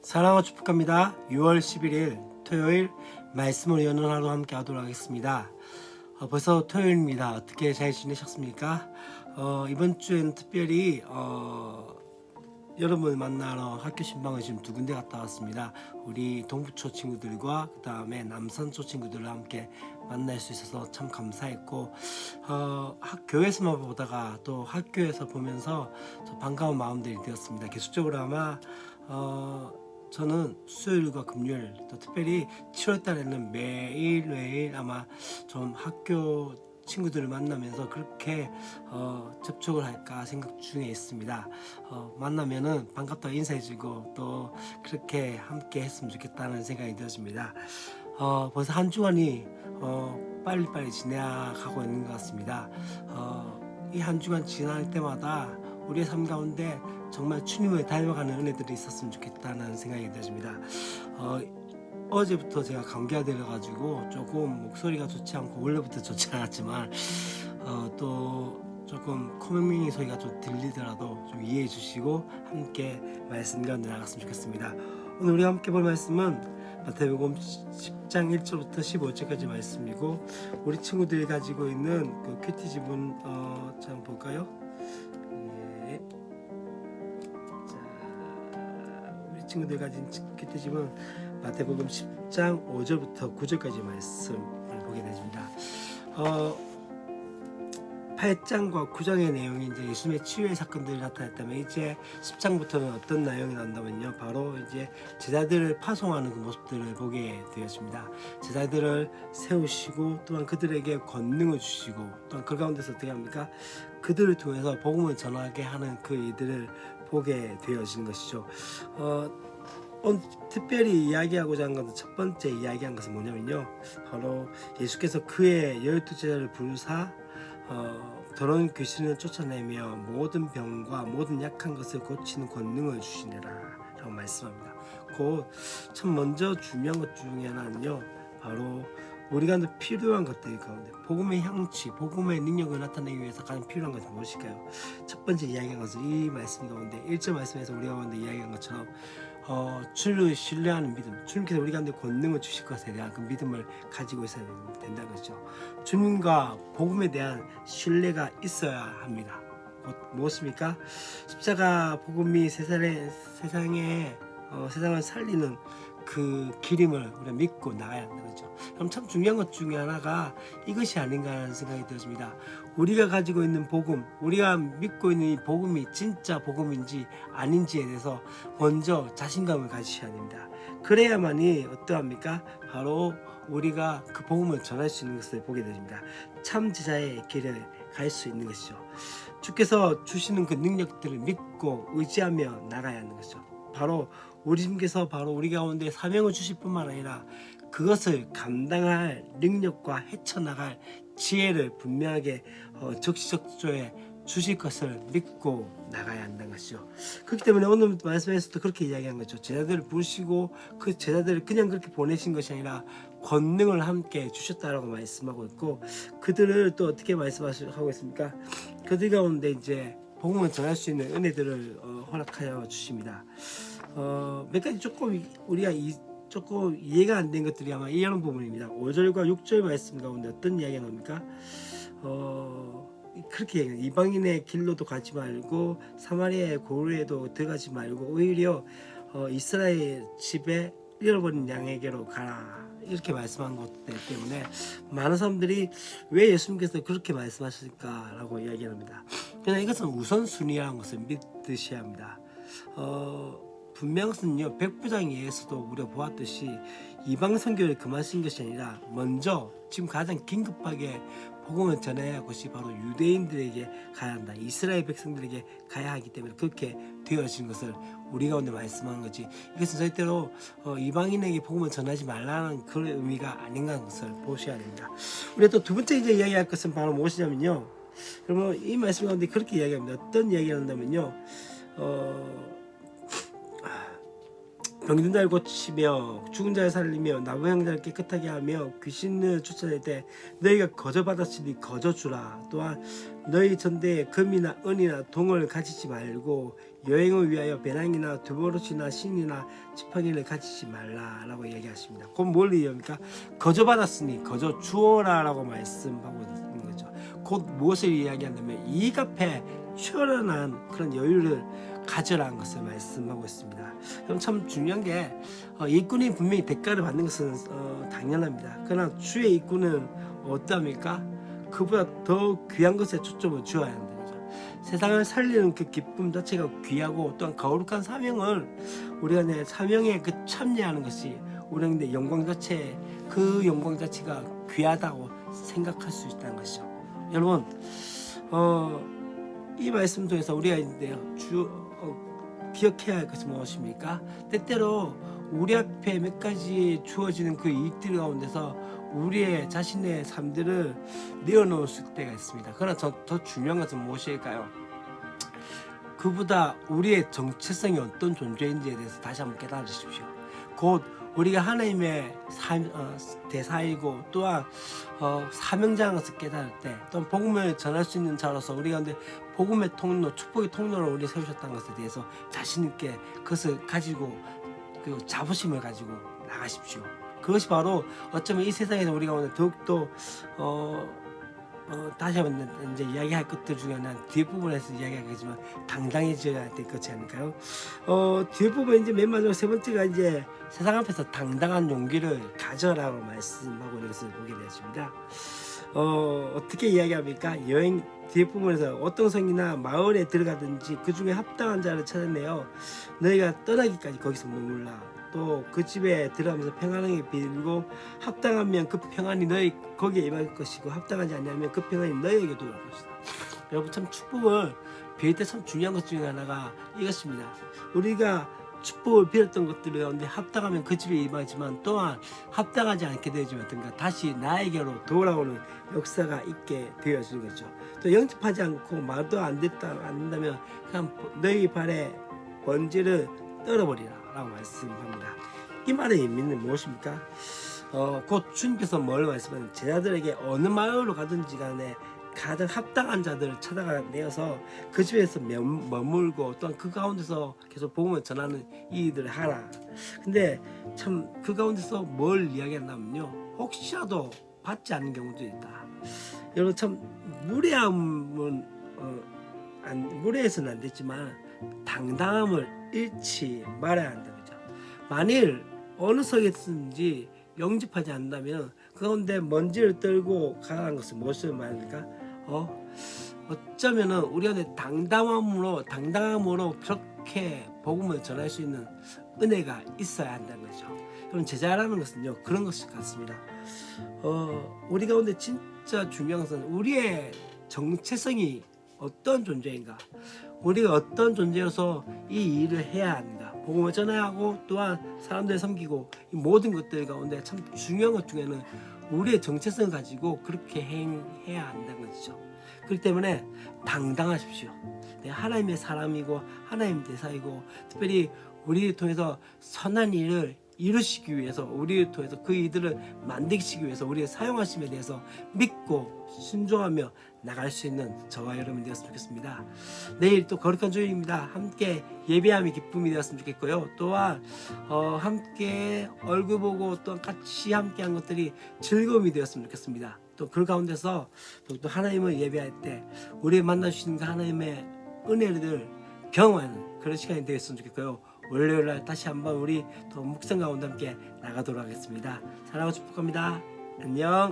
사랑과 축복합니다. 6월 11일 토요일 말씀을 여는 하루 함께 하도록 하겠습니다. 벌써 토요일입니다. 어떻게 잘 지내셨습니까? 이번 주에는 특별히 여러분을 만나러 학교 신방을 지금 두 군데 갔다 왔습니다. 우리 동부초 친구들과 그 다음에 남산초 친구들과 함께 만날 수 있어서 참 감사했고 교회에서만 보다가 또 학교에서 보면서 반가운 마음들이 되었습니다. 계속적으로 아마 저는 수요일과 금요일 또 특별히 7월 달에는 매일 아마 좀 학교 친구들을 만나면서 그렇게 접촉을 할까 생각 중에 있습니다. 만나면은 반갑다고 인사해주고 또 그렇게 함께 했으면 좋겠다는 생각이 들어집니다. 벌써 한 주간이 빨리빨리 지나가고 있는 것 같습니다. 이 한 주간 지날 때마다 우리의 삶 가운데 정말 주님을 닮아가는 은혜들이 있었으면 좋겠다는 생각이 들어집니다. 어제부터 제가 감기가 들어가지고 조금 목소리가 좋지 않고 원래부터 좋지 않았지만 또 조금 코맹맹이 소리가 좀 들리더라도 좀 이해해 주시고 함께 말씀 가운데 나갔으면 좋겠습니다. 오늘 우리 함께 볼 말씀은 마태복음 10장 1절부터 15절까지 말씀이고 우리 친구들이 가지고 있는 그 큐티 지문 한번 볼까요? 예. 자, 우리 친구들 가진 큐티 지문 마태복음 10장 5절부터 9절까지 말씀을 보게 됩니다. 8장과 9장의 내용이 이제 예수님의 치유의 사건들이 나타났다면 이제 10장부터는 어떤 내용이 나온다면요. 바로 이제 제자들을 파송하는 그 모습들을 보게 되었습니다. 제자들을 세우시고 또한 그들에게 권능을 주시고 또한 그 가운데서 어떻게 합니까? 그들을 통해서 복음을 전하게 하는 그 일들을 보게 되어진 것이죠. 오늘 특별히 이야기하고자 한 것은 첫 번째 이야기한 것은 뭐냐면요. 바로 예수께서 그의 12제자를 부르사 더러운 귀신을 쫓아내며 모든 병과 모든 약한 것을 고치는 권능을 주시니라 라고 말씀합니다. 곧 참 먼저 중요한 것 중에 하나는요. 바로 우리가 필요한 것들 가운데 복음의 향취, 복음의 능력을 나타내기 위해서 가장 필요한 것은 무엇일까요? 첫 번째 이야기한 것은 이 말씀 가운데 1절 말씀에서 우리가 가운데 이야기한 것처럼 주를 신뢰하는 믿음, 주님께서 우리 가운데 권능을 주실 것에 대한 그 믿음을 가지고 있어야 된다는 것이죠. 주님과 복음에 대한 신뢰가 있어야 합니다. 무엇입니까? 십자가 복음이 세상을 살리는 그 기름을 우리가 믿고 나가야 한다는 거죠. 그럼 참 중요한 것 중에 하나가 이것이 아닌가 하는 생각이 들었습니다. 우리가 가지고 있는 복음, 우리가 믿고 있는 이 복음이 진짜 복음인지 아닌지에 대해서 먼저 자신감을 가지셔야 됩니다. 그래야만이 어떠합니까? 바로 우리가 그 복음을 전할 수 있는 것을 보게 됩니다. 참 제자의 길을 갈 수 있는 것이죠. 주께서 주시는 그 능력들을 믿고 의지하며 나가야 하는 것이죠. 바로 우리 주님께서 바로 우리 가운데 사명을 주실 뿐만 아니라 그것을 감당할 능력과 헤쳐나갈 지혜를 분명하게 적시적소에 주실 것을 믿고 나가야 한다는 것이죠. 그렇기 때문에 오늘 말씀에서도 그렇게 이야기한 거죠. 제자들을 부르시고 그 제자들을 그냥 그렇게 보내신 것이 아니라 권능을 함께 주셨다라고 말씀하고 있고 그들을 또 어떻게 말씀하고 있습니까? 그들 가운데 이제 복음을 전할 수 있는 은혜들을 허락하여 주십니다. 몇 가지 조금 우리가 조금 이해가 안 된 것들이 아마 이런 부분입니다. 5절과 6절 말씀 가운데 어떤 이야기가 나옵니까? 그렇게 얘기해요. 이방인의 길로도 가지 말고 사마리아의 고루에도 들어가지 말고 오히려 이스라엘 집에 잃어버린 양에게로 가라 이렇게 말씀한 것 때문에 많은 사람들이 왜 예수님께서 그렇게 말씀하실까라고 이야기합니다. 그냥 이것은 우선순위라는 것을 믿으셔야 합니다. 분명은요 백부장에서도 우리가 보았듯이 이방 선교를 금하신 것이 아니라 먼저 지금 가장 긴급하게 복음을 전해야 할 것이 바로 유대인들에게 가야 한다. 이스라엘 백성들에게 가야 하기 때문에 그렇게 되어진 것을 우리 가운데 말씀하는 거지. 이것은 절대로 이방인에게 복음을 전하지 말라는 그런 의미가 아닌가 하는 것을 보셔야 됩니다. 우리가 또 두 번째 이제 이야기할 것은 바로 무엇이냐면요. 그러면 이 말씀 가운데 그렇게 이야기합니다. 어떤 이야기를 한다면요. 병든 자를 고치며 죽은 자를 살리며 나무한 자를 깨끗하게 하며 귀신을 쫓아낼 때 너희가 거저 받았으니 거저 주라. 또한 너희 전대에 금이나 은이나 동을 가지지 말고 여행을 위하여 배낭이나 두보릇이나 신이나 지팡이를 가지지 말라라고 얘기하십니다. 그럼 뭘 얘기합니까? 거저 받았으니 거저 주어라라고 말씀하고 있는 거죠. 곧 무엇을 이야기한다면 이익 앞에 초연한 그런 여유를 가져라는 것을 말씀하고 있습니다. 그럼 참 중요한 게 일꾼이 분명히 대가를 받는 것은 당연합니다. 그러나 주의 일꾼은 어떠합니까? 그보다 더 귀한 것에 초점을 주어야 한다는 거죠. 세상을 살리는 그 기쁨 자체가 귀하고 또한 거룩한 사명을 우리가 내 사명에 그 참여하는 것이 우리의 영광 자체, 그 영광 자체가 귀하다고 생각할 수 있다는 것이죠. 여러분 이 말씀 통해서 우리가 있는데요. 기억해야 할 것이 무엇입니까? 때때로 우리 앞에 몇 가지 주어지는 그 이익들 가운데서 우리의 자신의 삶들을 내어놓을 때가 있습니다. 그러나 더 중요한 것은 무엇일까요? 그보다 우리의 정체성이 어떤 존재인지에 대해서 다시 한번 깨달으십시오. 곧 우리가 하나님의 대사이고 또한 사명자인 것을 깨달을 때, 또한 복음을 전할 수 있는 자로서 우리가 근데 복음의 통로, 축복의 통로를 우리 세우셨다는 것에 대해서 자신 있게 그것을 가지고 그 자부심을 가지고 나가십시오. 그것이 바로 어쩌면 이 세상에서 우리가 오늘 더욱더 다시 한번 이제 이야기할 것들 중에 하나 뒷부분에서 이야기하겠지만 당당해져야 될 것이 아닐까요? 뒷부분 이제 맨 마지막 세 번째가 이제 세상 앞에서 당당한 용기를 가져라고 말씀하고 있는 것을 보게 되었습니다. 어떻게 이야기합니까? 여행 뒷부분에서 어떤 성이나 마을에 들어가든지 그 중에 합당한 자를 찾아내어 너희가 떠나기까지 거기서 머물라. 또 그 집에 들어가면서 평안하게 빌고 합당하면 그 평안이 너희 거기에 임할 것이고 합당하지 않으면 그 평안이 너희에게 돌아올 것이다. 여러분 참 축복을 빌 때 참 중요한 것 중에 하나가 이것입니다. 우리가 축복을 빌었던 것들 가운데 합당하면 그 집에 임하지만 또한 합당하지 않게 되지만 어떤가 다시 나에게로 돌아오는 역사가 있게 되어지는 거죠. 또 영접하지 않고 말도 안 된다면 그냥 너희 발에 번지를 떨어버리라 라고 말씀합니다. 이 말의 의미는 무엇입니까? 곧 주님께서 뭘 말씀하는 제자들에게 어느 마을로 가든지 간에 가장 합당한 자들을 찾아내어서 그 집에서 머물고 또한 그 가운데서 계속 복음을 전하는 일들을 하라. 근데 참 그 가운데서 뭘 이야기한다면요, 혹시라도 받지 않는 경우도 있다. 여러분 참 무례함은 무례해서는 안 되지만 당당함을 잃지 말아야 한다. 그죠? 만일 어느 성에든지 영접하지 않는다면 그 가운데 먼지를 떨고 가라는 것은 무엇을 말합니까? 어쩌면은 우리가 당당함으로 그렇게 복음을 전할 수 있는 은혜가 있어야 한다는 거죠. 그럼 제자라는 것은요 그런 것 같습니다. 우리 가운데 진짜 중요한 것은 우리의 정체성이 어떤 존재인가, 우리가 어떤 존재로서 이 일을 해야 하는가, 복음을 전해야 하고 또한 사람들을 섬기고 이 모든 것들 가운데 참 중요한 것 중에는 우리의 정체성을 가지고 그렇게 행해야 한다는 것이죠. 그렇기 때문에 당당하십시오. 하나님의 사람이고 하나님의 대사이고 특별히 우리를 통해서 선한 일을 이루시기 위해서 우리를 통해서 그 이들을 만드시기 위해서 우리의 사용하심에 대해서 믿고 순종하며 나갈 수 있는 저와 여러분 되었으면 좋겠습니다. 내일 또 거룩한 주일입니다. 함께 예배함이 기쁨이 되었으면 좋겠고요. 또한 함께 얼굴 보고 또 같이 함께한 것들이 즐거움이 되었으면 좋겠습니다. 또 그 가운데서 또 하나님을 예배할 때 우리 만나주시는 그 하나님의 은혜를 경험하는 그런 시간이 되었으면 좋겠고요. 월요일날 다시 한번 우리 또 묵상 가운데 함께 나가도록 하겠습니다. 사랑하고 축복합니다. 안녕.